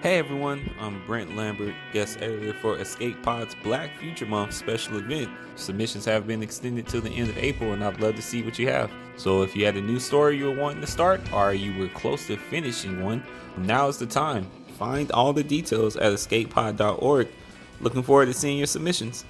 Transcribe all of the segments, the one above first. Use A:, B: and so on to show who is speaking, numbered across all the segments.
A: Hey everyone, I'm Brent Lambert, guest editor for Escape Pod's Black Future Month special event. Submissions have been extended till the end of April, and I'd love to see what you have. So if you had a new story you were wanting to start, or you were close to finishing one, now is the time. Find all the details at escapepod.org. Looking forward to seeing your submissions.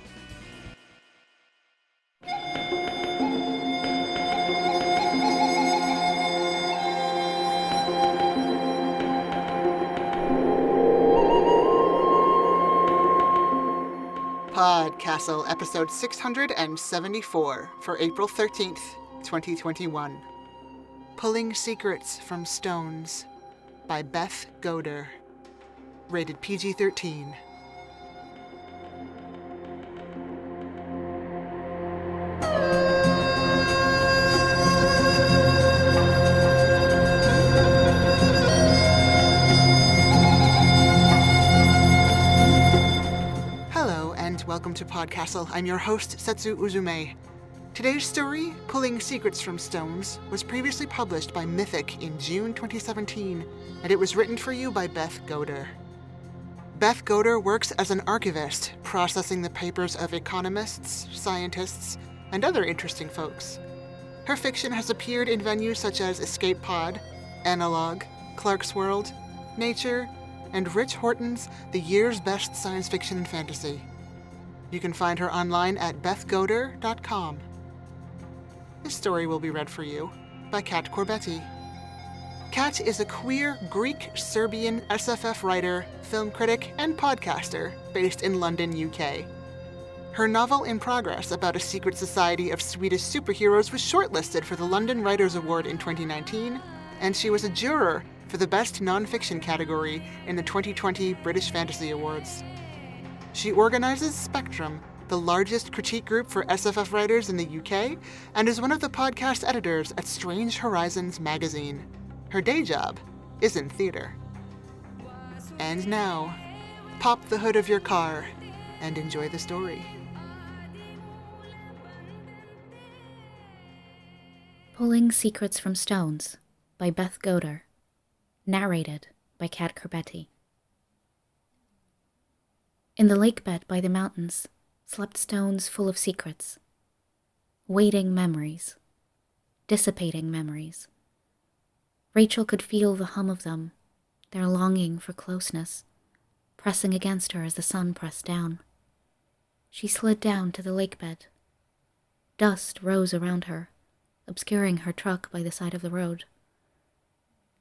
B: PodCastle, episode 674 for April 13th, 2021. Pulling Secrets from Stones by Beth Goder. Rated PG-13. Hello, and welcome to PodCastle. I'm your host, Setsu Uzume. Today's story, Pulling Secrets from Stones, was previously published by Mythic in June 2017, and it was written for you by Beth Goder. Beth Goder works as an archivist, processing the papers of economists, scientists, and other interesting folks. Her fiction has appeared in venues such as Escape Pod, Analog, Clark's World, Nature, and Rich Horton's The Year's Best Science Fiction and Fantasy. You can find her online at bethgoder.com. This story will be read for you by Kat Corbetti. Kat is a queer Greek-Serbian SFF writer, film critic, and podcaster based in London, UK. Her novel In Progress about a secret society of Swedish superheroes was shortlisted for the London Writers' Award in 2019, and she was a juror for the Best Non-Fiction category in the 2020 British Fantasy Awards. She organizes Spectrum, the largest critique group for SFF writers in the UK, and is one of the podcast editors at Strange Horizons magazine. Her day job is in theater. And now, pop the hood of your car and enjoy the story.
C: Pulling Secrets from Stones by Beth Goder. Narrated by Kat Corbetti. In the lake bed by the mountains slept stones full of secrets. Waiting memories. Dissipating memories. Rachel could feel the hum of them, their longing for closeness, pressing against her as the sun pressed down. She slid down to the lake bed. Dust rose around her, obscuring her truck by the side of the road.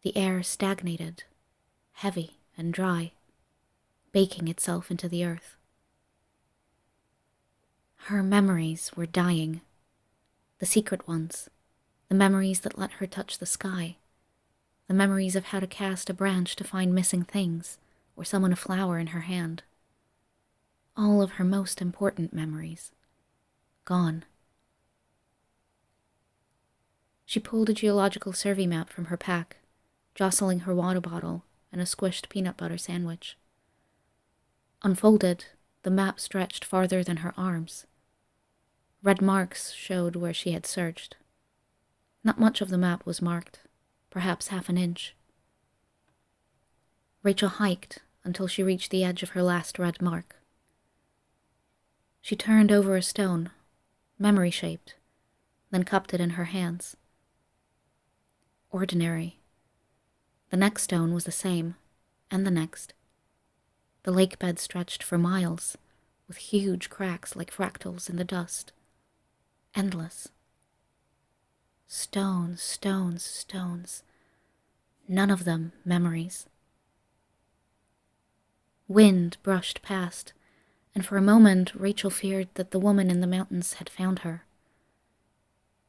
C: The air stagnated, heavy and dry, baking itself into the earth. Her memories were dying. The secret ones, the memories that let her touch the sky, the memories of how to cast a branch to find missing things, or summon a flower in her hand. All of her most important memories. Gone. She pulled a geological survey map from her pack, jostling her water bottle and a squished peanut butter sandwich. Unfolded, the map stretched farther than her arms. Red marks showed where she had searched. Not much of the map was marked, perhaps half an inch. Rachel hiked until she reached the edge of her last red mark. She turned over a stone, memory-shaped, then cupped it in her hands. Ordinary. The next stone was the same, and the next. The lake bed stretched for miles, with huge cracks like fractals in the dust. Endless. Stones, stones, stones. None of them memories. Wind brushed past, and for a moment Rachel feared that the woman in the mountains had found her.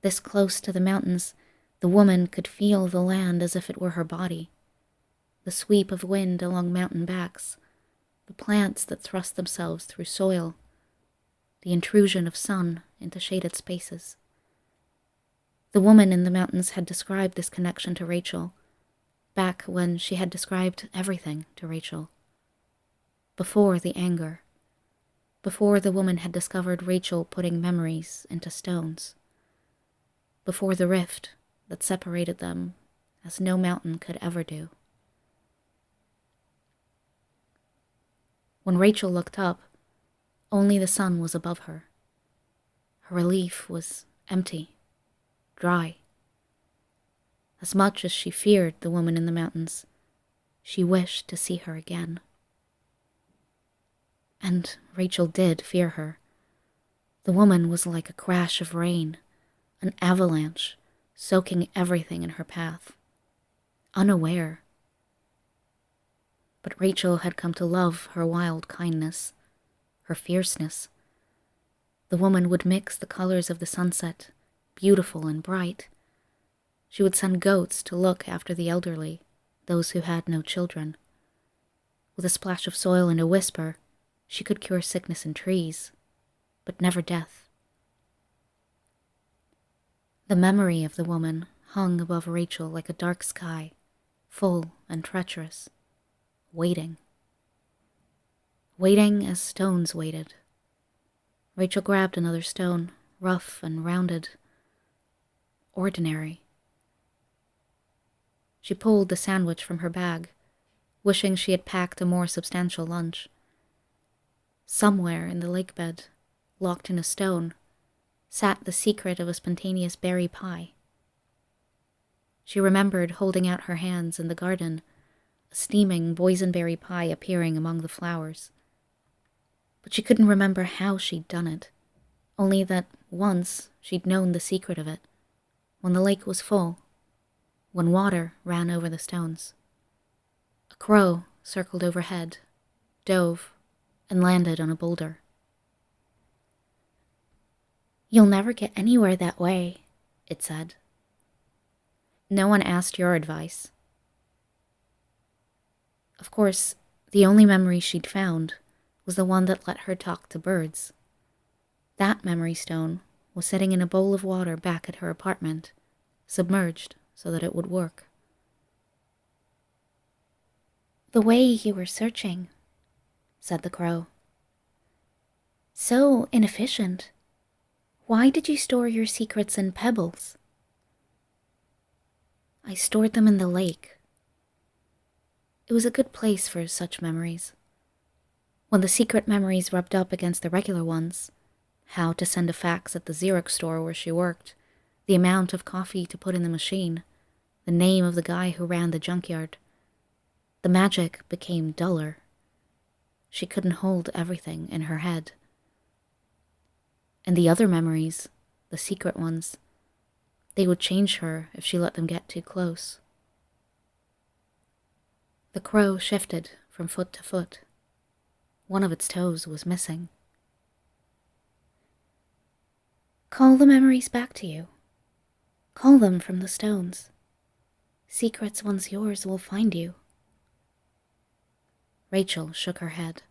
C: This close to the mountains, the woman could feel the land as if it were her body. The sweep of wind along mountain backs, the plants that thrust themselves through soil, the intrusion of sun into shaded spaces. The woman in the mountains had described this connection to Rachel, back when she had described everything to Rachel. Before the anger, before the woman had discovered Rachel putting memories into stones, before the rift that separated them as no mountain could ever do. When Rachel looked up, only the sun was above her. Her relief was empty, dry. As much as she feared the woman in the mountains, she wished to see her again. And Rachel did fear her. The woman was like a crash of rain, an avalanche, soaking everything in her path. Unaware. But Rachel had come to love her wild kindness, her fierceness. The woman would mix the colors of the sunset, beautiful and bright. She would send goats to look after the elderly, those who had no children. With a splash of soil and a whisper, she could cure sickness in trees, but never death. The memory of the woman hung above Rachel like a dark sky, full and treacherous, waiting. Waiting as stones waited. Rachel grabbed another stone, rough and rounded, ordinary. She pulled the sandwich from her bag, wishing she had packed a more substantial lunch. Somewhere in the lake bed, locked in a stone, sat the secret of a spontaneous berry pie. She remembered holding out her hands in the garden, a steaming boysenberry pie appearing among the flowers. But she couldn't remember how she'd done it, only that once she'd known the secret of it, when the lake was full, when water ran over the stones. A crow circled overhead, dove, and landed on a boulder. "You'll never get anywhere that way," it said. "No one asked your advice." Of course, the only memory she'd found was the one that let her talk to birds. That memory stone was sitting in a bowl of water back at her apartment, submerged so that it would work. "The way you were searching," said the crow. "So inefficient. Why did you store your secrets in pebbles?" "I stored them in the lake." It was a good place for such memories. When the secret memories rubbed up against the regular ones, how to send a fax at the Xerox store where she worked, the amount of coffee to put in the machine, the name of the guy who ran the junkyard, the magic became duller. She couldn't hold everything in her head. And the other memories, the secret ones, they would change her if she let them get too close. The crow shifted from foot to foot. One of its toes was missing. "Call the memories back to you. Call them from the stones. Secrets once yours will find you." Rachel shook her head.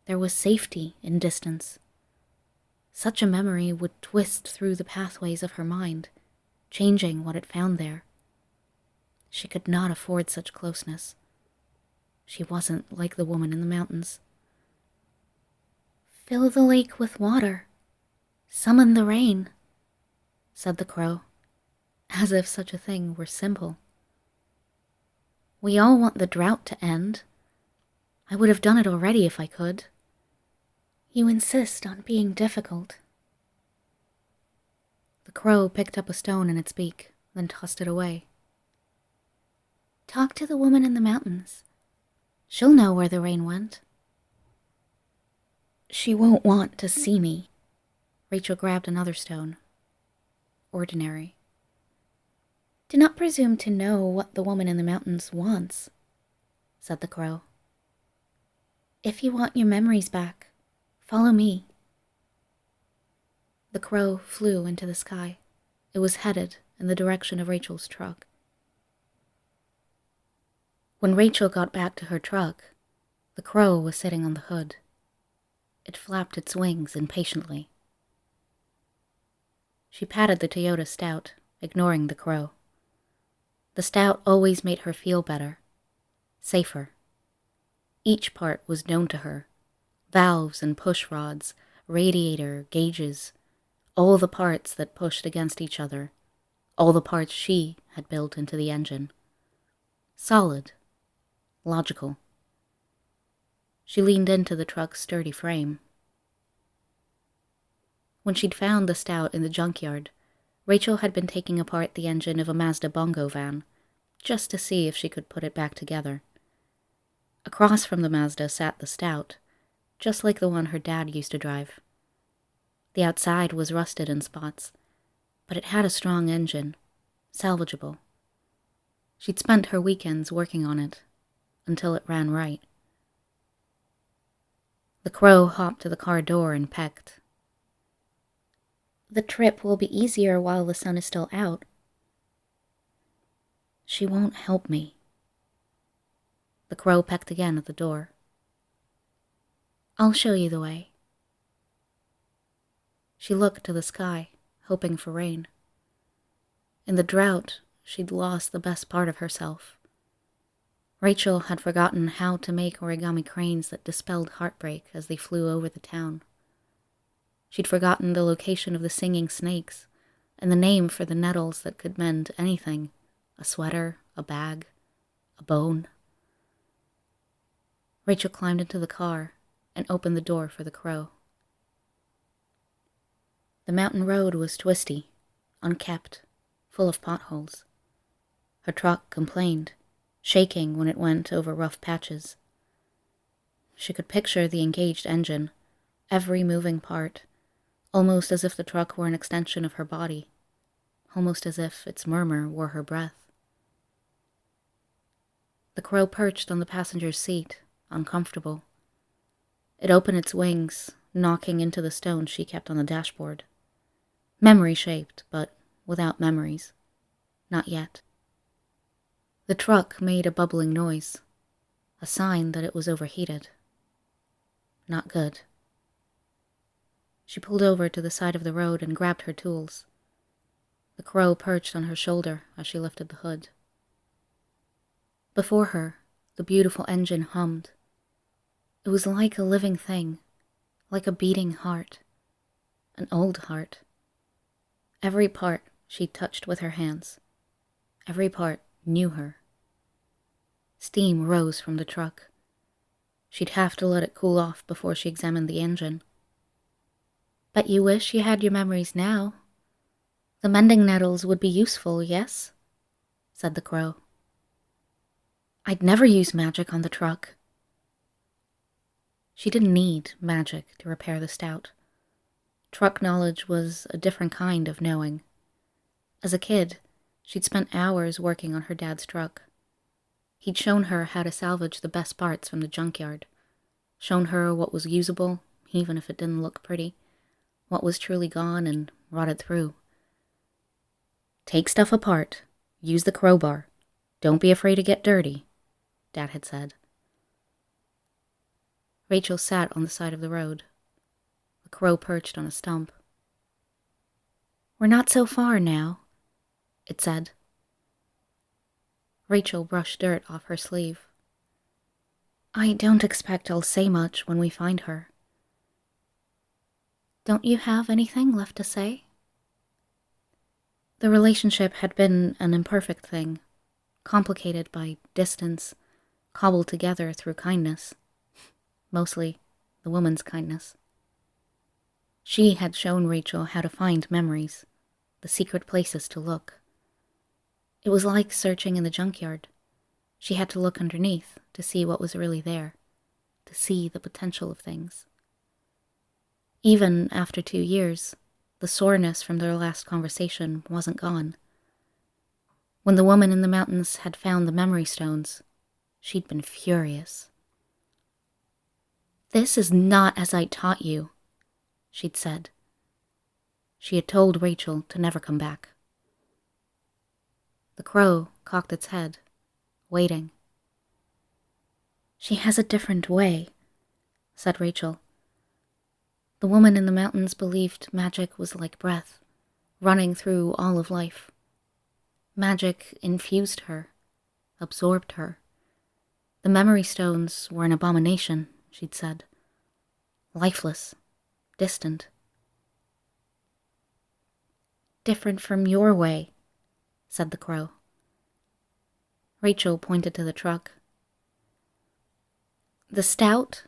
C: There was safety in distance. Such a memory would twist through the pathways of her mind, changing what it found there. She could not afford such closeness. She wasn't like the woman in the mountains. "Fill the lake with water. Summon the rain," said the crow, as if such a thing were simple. "We all want the drought to end. I would have done it already if I could. You insist on being difficult." The crow picked up a stone in its beak, then tossed it away. "Talk to the woman in the mountains. She'll know where the rain went." "She won't want to see me." Rachel grabbed another stone. Ordinary. "Do not presume to know what the woman in the mountains wants," said the crow. "If you want your memories back, follow me." The crow flew into the sky. It was headed in the direction of Rachel's truck. When Rachel got back to her truck, the crow was sitting on the hood. It flapped its wings impatiently. She patted the Toyota Stout, ignoring the crow. The Stout always made her feel better, safer. Each part was known to her. Valves and push rods, radiator, gauges, all the parts that pushed against each other, all the parts she had built into the engine. Solid. Logical. She leaned into the truck's sturdy frame. When she'd found the Stout in the junkyard, Rachel had been taking apart the engine of a Mazda bongo van, just to see if she could put it back together. Across from the Mazda sat the Stout, just like the one her dad used to drive. The outside was rusted in spots, but it had a strong engine, salvageable. She'd spent her weekends working on it, until it ran right. The Crow hopped to the car door and pecked. "The trip will be easier while the sun is still out." "She won't help me." The Crow pecked again at the door. "I'll show you the way." She looked to the sky, hoping for rain. In the drought, she'd lost the best part of herself. Rachel had forgotten how to make origami cranes that dispelled heartbreak as they flew over the town. She'd forgotten the location of the singing snakes and the name for the nettles that could mend anything: a sweater, a bag, a bone. Rachel climbed into the car and opened the door for the Crow. The mountain road was twisty, unkept, full of potholes. Her truck complained, shaking when it went over rough patches. She could picture the engaged engine, every moving part, almost as if the truck were an extension of her body, almost as if its murmur were her breath. The Crow perched on the passenger's seat, uncomfortable. It opened its wings, knocking into the stones she kept on the dashboard. Memory-shaped, but without memories. Not yet. The truck made a bubbling noise, a sign that it was overheated. Not good. She pulled over to the side of the road and grabbed her tools. The Crow perched on her shoulder as she lifted the hood. Before her, the beautiful engine hummed. It was like a living thing, like a beating heart, an old heart. Every part she touched with her hands. Every part knew her. Steam rose from the truck. She'd have to let it cool off before she examined the engine. "Bet you wish you had your memories now. The mending nettles would be useful, yes?" said the Crow. "I'd never use magic on the truck." She didn't need magic to repair the Stout. Truck knowledge was a different kind of knowing. As a kid, she'd spent hours working on her dad's truck. He'd shown her how to salvage the best parts from the junkyard, shown her what was usable, even if it didn't look pretty, what was truly gone and rotted through. "Take stuff apart, use the crowbar, don't be afraid to get dirty," Dad had said. Rachel sat on the side of the road. The Crow perched on a stump. "We're not so far now," it said. Rachel brushed dirt off her sleeve. "I don't expect I'll say much when we find her." "Don't you have anything left to say?" The relationship had been an imperfect thing, complicated by distance, cobbled together through kindness. Mostly the woman's kindness. She had shown Rachel how to find memories, the secret places to look. It was like searching in the junkyard. She had to look underneath to see what was really there, to see the potential of things. Even after 2 years, the soreness from their last conversation wasn't gone. When the woman in the mountains had found the memory stones, she'd been furious. "This is not as I taught you," she'd said. She had told Rachel to never come back. The Crow cocked its head, waiting. "She has a different way," said Rachel. The woman in the mountains believed magic was like breath, running through all of life. Magic infused her, absorbed her. The memory stones were an abomination, she'd said. Lifeless, distant. "Different from your way," said the Crow. Rachel pointed to the truck. "The Stout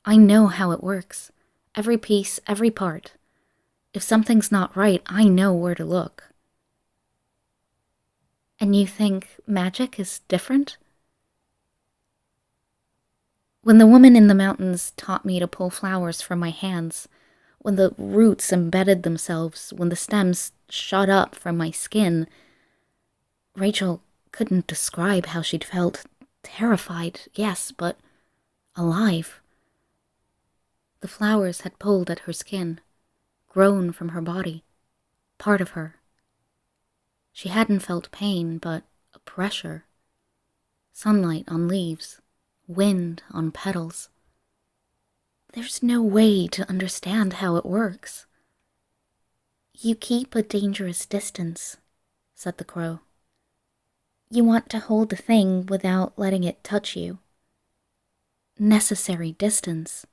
C: I know how it works. Every piece, every part. If something's not right, I know where to look. And you think magic is different? When the woman in the mountains taught me to pull flowers from my hands, when the roots embedded themselves, when the stems shot up from my skin, Rachel couldn't describe how she'd felt. Terrified, yes, but alive. The flowers had pulled at her skin, grown from her body, part of her. She hadn't felt pain, but a pressure. Sunlight on leaves, wind on petals. There's no way to understand how it works. You keep a dangerous distance, said the crow. You want to hold the thing without letting it touch you. Necessary distance.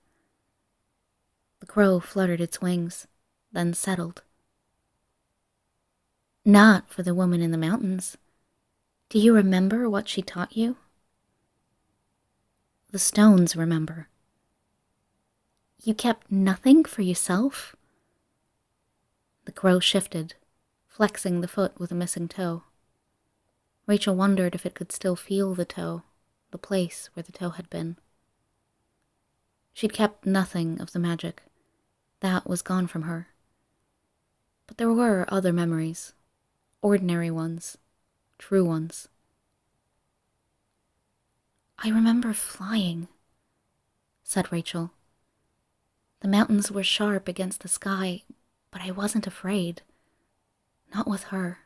C: The crow fluttered its wings, then settled. Not for the woman in the mountains. Do you remember what she taught you? The stones remember. You kept nothing for yourself? The crow shifted, flexing the foot with a missing toe. Rachel wondered if it could still feel the toe, the place where the toe had been. She'd kept nothing of the magic. That was gone from her. But there were other memories, ordinary ones, true ones. I remember flying, said Rachel. The mountains were sharp against the sky, but I wasn't afraid. Not with her.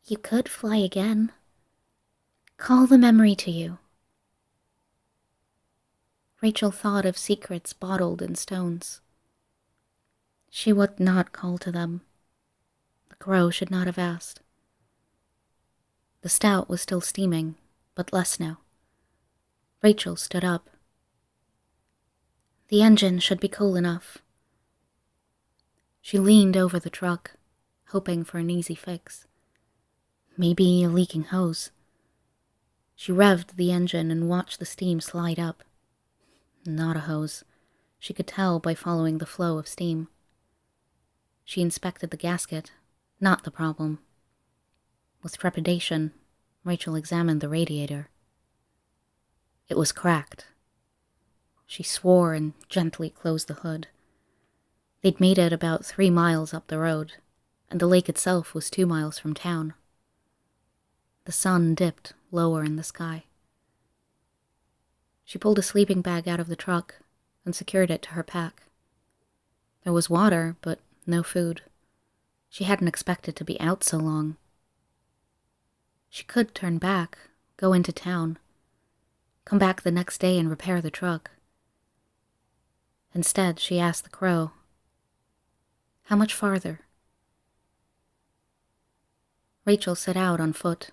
C: You could fly again. Call the memory to you. Rachel thought of secrets bottled in stones. She would not call to them. The crow should not have asked. The stout was still steaming, but less now. Rachel stood up. The engine should be cool enough. She leaned over the truck, hoping for an easy fix. Maybe a leaking hose. She revved the engine and watched the steam slide up. Not a hose. She could tell by following the flow of steam. She inspected the gasket, not the problem. With trepidation, Rachel examined the radiator. It was cracked. She swore and gently closed the hood. They'd made it about 3 miles up the road, and the lake itself was 2 miles from town. The sun dipped lower in the sky. She pulled a sleeping bag out of the truck and secured it to her pack. There was water, but no food. She hadn't expected to be out so long. She could turn back, go into town, come back the next day and repair the truck. Instead, she asked the crow, "How much farther?" Rachel set out on foot,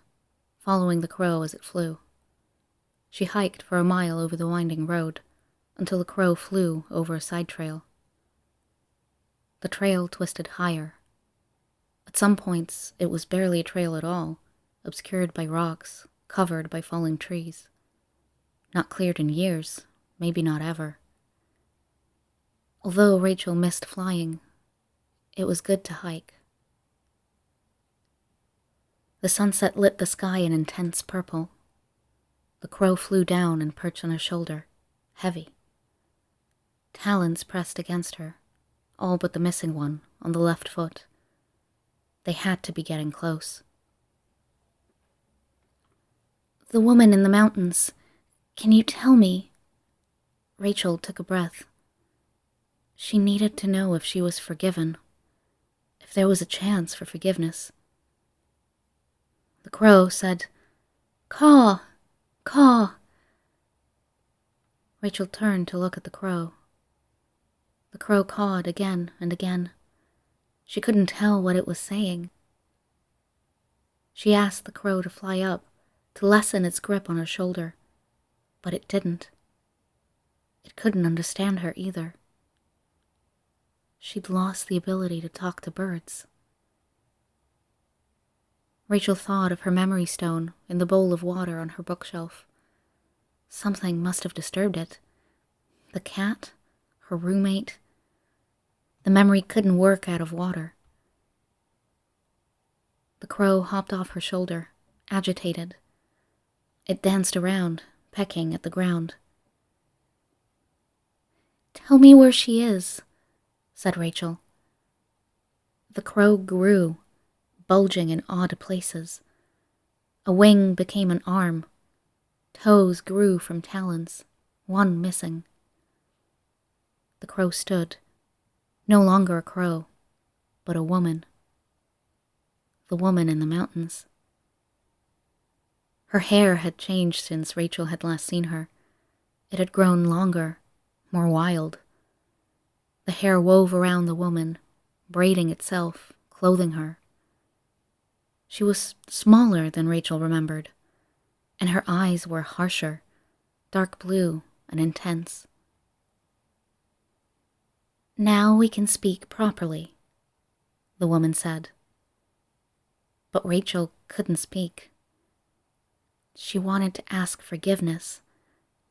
C: following the crow as it flew. She hiked for a mile over the winding road, until the crow flew over a side trail. The trail twisted higher. At some points, it was barely a trail at all, obscured by rocks, covered by falling trees. Not cleared in years, maybe not ever. Although Rachel missed flying, it was good to hike. The sunset lit the sky in intense purple. The crow flew down and perched on her shoulder, heavy. Talons pressed against her, all but the missing one on the left foot. They had to be getting close. The woman in the mountains, can you tell me? Rachel took a breath. She needed to know if she was forgiven, if there was a chance for forgiveness. The crow said, "Caw, caw." Rachel turned to look at the crow. The crow cawed again and again. She couldn't tell what it was saying. She asked the crow to fly up, to lessen its grip on her shoulder, but it didn't. It couldn't understand her either. She'd lost the ability to talk to birds. Rachel thought of her memory stone in the bowl of water on her bookshelf. Something must have disturbed it. The cat, her roommate. The memory couldn't work out of water. The crow hopped off her shoulder, agitated. It danced around, pecking at the ground. "Tell me where she is," said Rachel. The crow grew, bulging in odd places. A wing became an arm. Toes grew from talons, one missing. The crow stood, no longer a crow, but a woman. The woman in the mountains. Her hair had changed since Rachel had last seen her. It had grown longer, more wild. The hair wove around the woman, braiding itself, clothing her. She was smaller than Rachel remembered, and her eyes were harsher, dark blue and intense. "Now we can speak properly," the woman said. But Rachel couldn't speak. She wanted to ask forgiveness.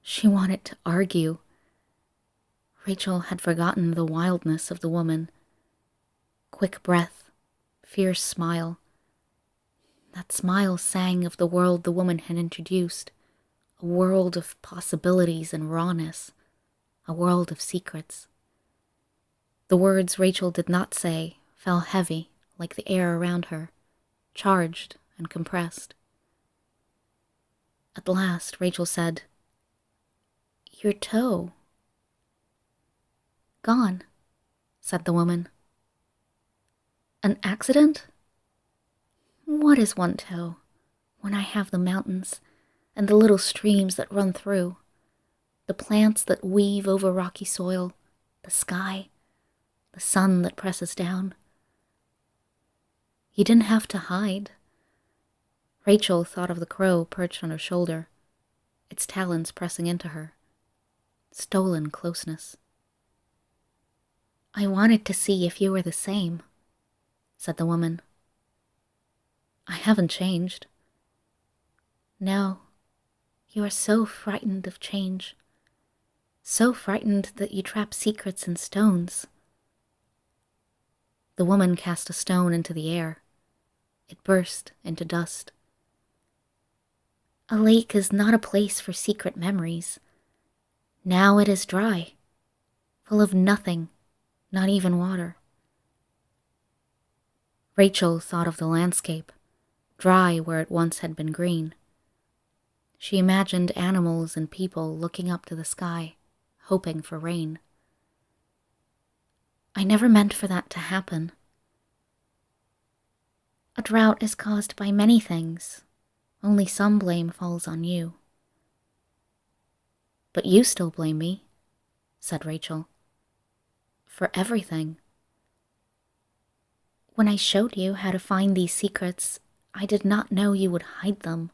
C: She wanted to argue. Rachel had forgotten the wildness of the woman. Quick breath, fierce smile. That smile sang of the world the woman had introduced, a world of possibilities and rawness, a world of secrets. The words Rachel did not say fell heavy like the air around her, charged and compressed. At last, Rachel said, "Your toe." "Gone," said the woman. "An accident? What is one toe when I have the mountains and the little streams that run through, the plants that weave over rocky soil, the sky, the sun that presses down? You didn't have to hide." Rachel thought of the crow perched on her shoulder, its talons pressing into her. Stolen closeness. "I wanted to see if you were the same," said the woman. "I haven't changed." "No, you are so frightened of change. So frightened that you trap secrets in stones." The woman cast a stone into the air. It burst into dust. "A lake is not a place for secret memories. Now it is dry, full of nothing, not even water." Rachel thought of the landscape, dry where it once had been green. She imagined animals and people looking up to the sky, hoping for rain. "I never meant for that to happen." "A drought is caused by many things. Only some blame falls on you." "But you still blame me," said Rachel. "For everything." "When I showed you how to find these secrets, I did not know you would hide them.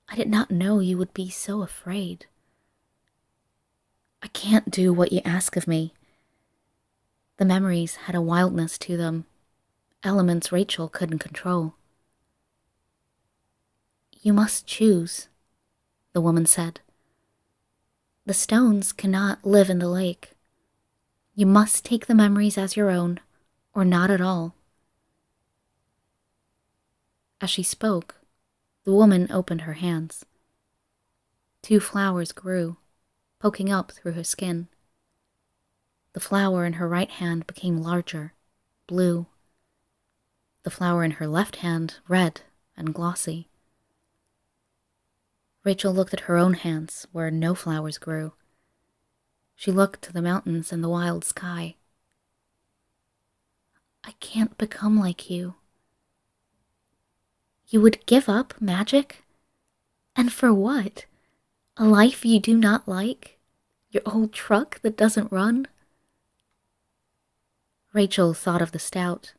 C: I did not know you would be so afraid." "I can't do what you ask of me." The memories had a wildness to them, elements Rachel couldn't control. "You must choose," the woman said. "The stones cannot live in the lake. You must take the memories as your own, or not at all." As she spoke, the woman opened her hands. 2 flowers grew, poking up through her skin. The flower in her right hand became larger, blue. The flower in her left hand, red and glossy. Rachel looked at her own hands, where no flowers grew. She looked to the mountains and the wild sky. "I can't become like you." "You would give up magic? And for what? A life you do not like? Your old truck that doesn't run?" Rachel thought of the Stout,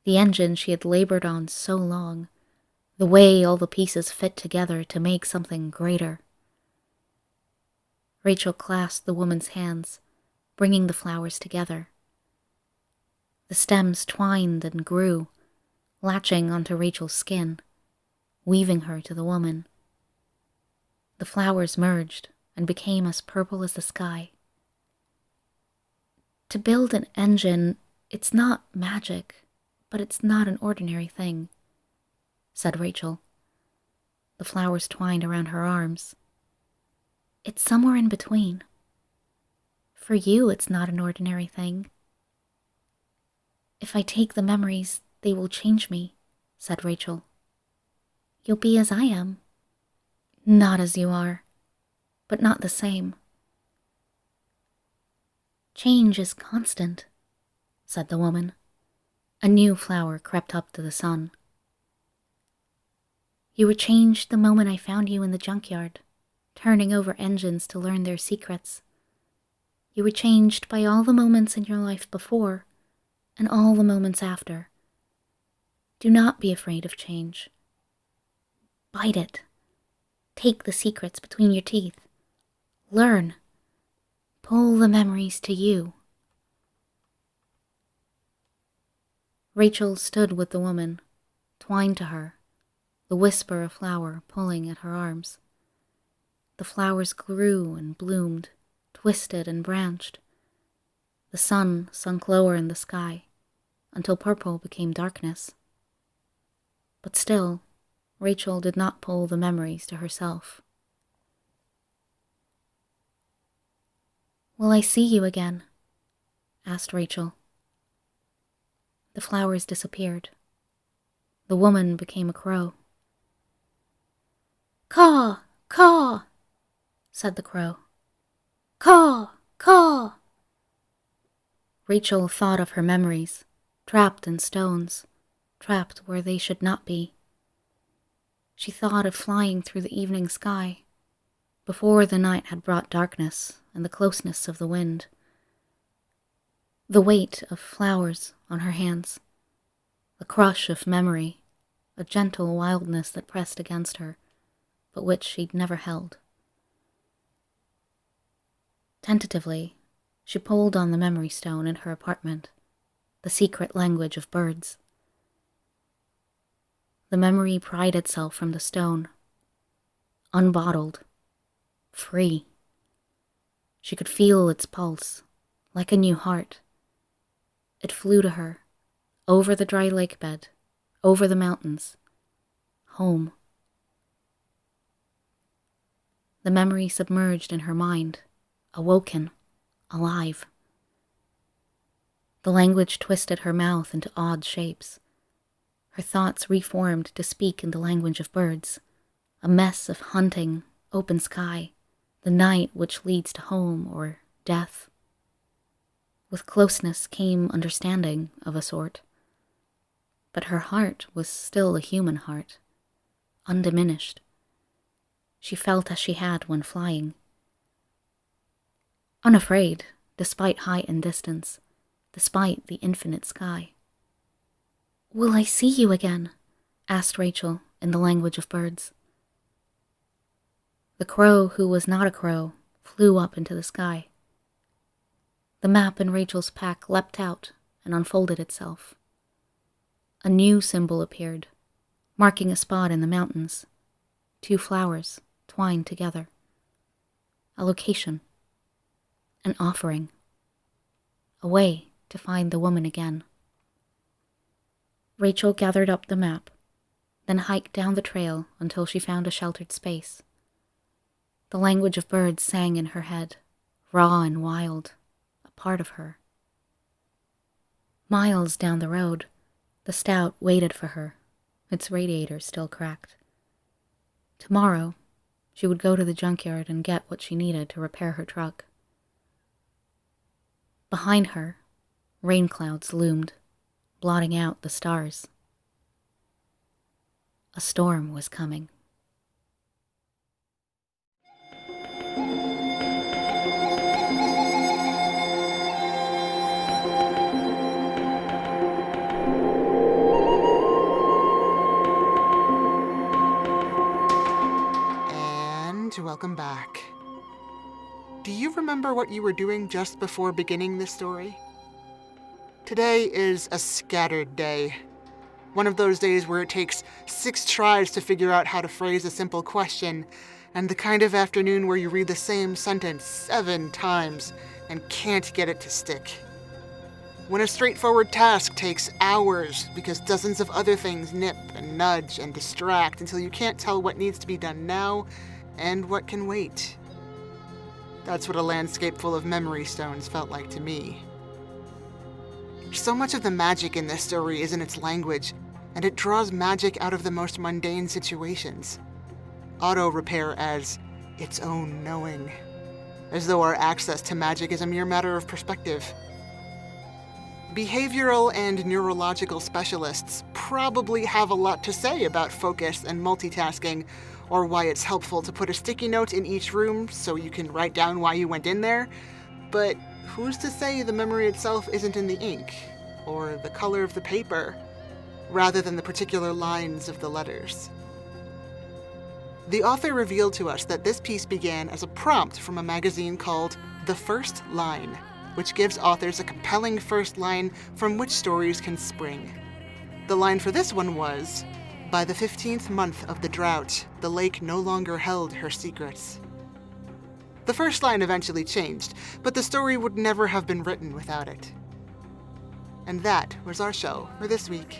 C: the engine she had labored on so long, the way all the pieces fit together to make something greater. Rachel clasped the woman's hands, bringing the flowers together. The stems twined and grew, latching onto Rachel's skin, weaving her to the woman. The flowers merged and became as purple as the sky. To build an engine, it's not magic, but it's not an ordinary thing, said Rachel. The flowers twined around her arms. It's somewhere in between. For you, it's not an ordinary thing. If I take the memories, they will change me, said Rachel. You'll be as I am. Not as you are, but not the same. Change is constant, said the woman. A new flower crept up to the sun. You were changed the moment I found you in the junkyard, turning over engines to learn their secrets. You were changed by all the moments in your life before and all the moments after. Do not be afraid of change. Bite it. Take the secrets between your teeth. Learn. Pull the memories to you. Rachel stood with the woman, twined to her, the whisper of flower pulling at her arms. The flowers grew and bloomed, twisted and branched. The sun sunk lower in the sky, until purple became darkness. But still, Rachel did not pull the memories to herself. Will I see you again? Asked Rachel. The flowers disappeared. The woman became a crow. Caw, caw, said the crow. Caw, caw. Rachel thought of her memories, trapped in stones, trapped where they should not be. She thought of flying through the evening sky, before the night had brought darkness and the closeness of the wind. The weight of flowers on her hands, the crush of memory, a gentle wildness that pressed against her, but which she'd never held. Tentatively, she pulled on the memory stone in her apartment, the secret language of birds. The memory pried itself from the stone, unbottled, free. She could feel its pulse, like a new heart. It flew to her, over the dry lake bed, over the mountains, home. The memory submerged in her mind, awoken, alive. The language twisted her mouth into odd shapes. Her thoughts reformed to speak in the language of birds, a mess of hunting, open sky, the night which leads to home or death. With closeness came understanding of a sort. But her heart was still a human heart, undiminished. She felt as she had when flying. Unafraid, despite height and distance, despite the infinite sky. Will I see you again? Asked Rachel in the language of birds. The crow who was not a crow flew up into the sky. The map in Rachel's pack leapt out and unfolded itself. A new symbol appeared, marking a spot in the mountains. 2 flowers twined together. A location. An offering. A way to find the woman again. Rachel gathered up the map, then hiked down the trail until she found a sheltered space. The language of birds sang in her head, raw and wild, a part of her. Miles down the road, the Stout waited for her, its radiator still cracked. Tomorrow, she would go to the junkyard and get what she needed to repair her truck. Behind her, rain clouds loomed, blotting out the stars. A storm was coming.
B: And welcome back. Do you remember what you were doing just before beginning this story? Today is a scattered day. One of those days where it takes 6 tries to figure out how to phrase a simple question, and the kind of afternoon where you read the same sentence 7 times and can't get it to stick. When a straightforward task takes hours because dozens of other things nip and nudge and distract until you can't tell what needs to be done now and what can wait. That's what a landscape full of memory stones felt like to me. So much of the magic in this story is in its language, and it draws magic out of the most mundane situations. Auto repair as its own knowing, as though our access to magic is a mere matter of perspective. Behavioral and neurological specialists probably have a lot to say about focus and multitasking, or why it's helpful to put a sticky note in each room so you can write down why you went in there, but who's to say the memory itself isn't in the ink, or the color of the paper, rather than the particular lines of the letters? The author revealed to us that this piece began as a prompt from a magazine called The First Line, which gives authors a compelling first line from which stories can spring. The line for this one was, "By the 15th month of the drought, the lake no longer held her secrets." The first line eventually changed, but the story would never have been written without it. And that was our show for this week.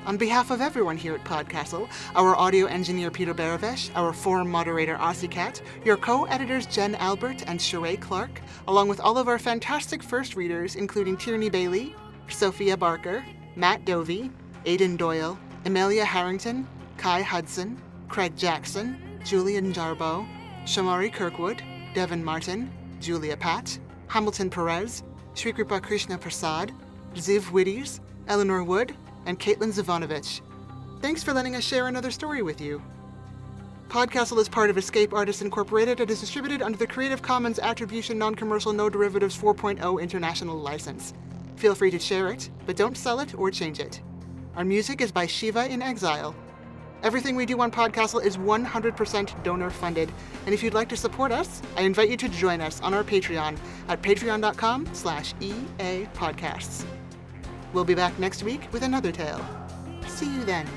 B: On behalf of everyone here at PodCastle, our audio engineer Peter Baravesh, our forum moderator Aussie Cat, your co-editors Jen Albert and Sheree Clark, along with all of our fantastic first readers including Tierney Bailey, Sophia Barker, Matt Dovey, Aidan Doyle, Amelia Harrington, Kai Hudson, Craig Jackson, Julian Jarboe, Shamari Kirkwood, Devin Martin, Julia Pat, Hamilton Perez, Shrikripa Krishna Prasad, Ziv Witties, Eleanor Wood, and Caitlin Zavanovich. Thanks for letting us share another story with you. PodCastle is part of Escape Artists Incorporated and is distributed under the Creative Commons Attribution Non-Commercial No Derivatives 4.0 International License. Feel free to share it, but don't sell it or change it. Our music is by Shiva in Exile. Everything we do on PodCastle is 100% donor-funded, and if you'd like to support us, I invite you to join us on our Patreon at patreon.com/EAPodcasts. We'll be back next week with another tale. See you then.